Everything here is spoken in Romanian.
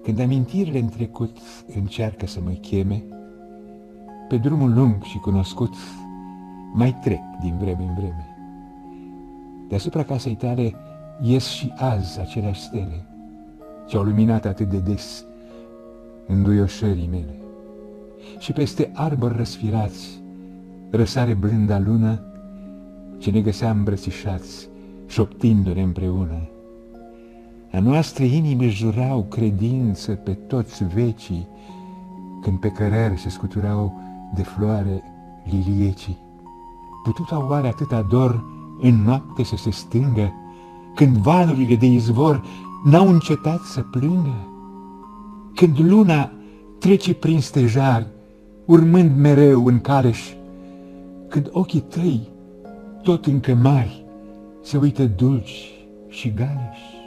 Când amintirile în trecut încearcă să mă cheme, pe drumul lung și cunoscut mai trec din vreme în vreme. Deasupra casei tale ies și azi aceleași stele ce-au luminat atât de des înduioșării mele. Și peste arbori răsfirați răsare blânda lună ce ne găsea îmbrățișați, șoptindu-ne împreună. A noastre inimi jurau credință pe toți vecii, când pe cărări se scuturau de floare liliecii. Pututa oare atâta dor în noapte să se stângă, când valurile de izvor n-au încetat să plângă? Când luna trece prin stejar, urmând mereu în caleș, când ochii tăi, tot încă mari, se uită dulci și galeși?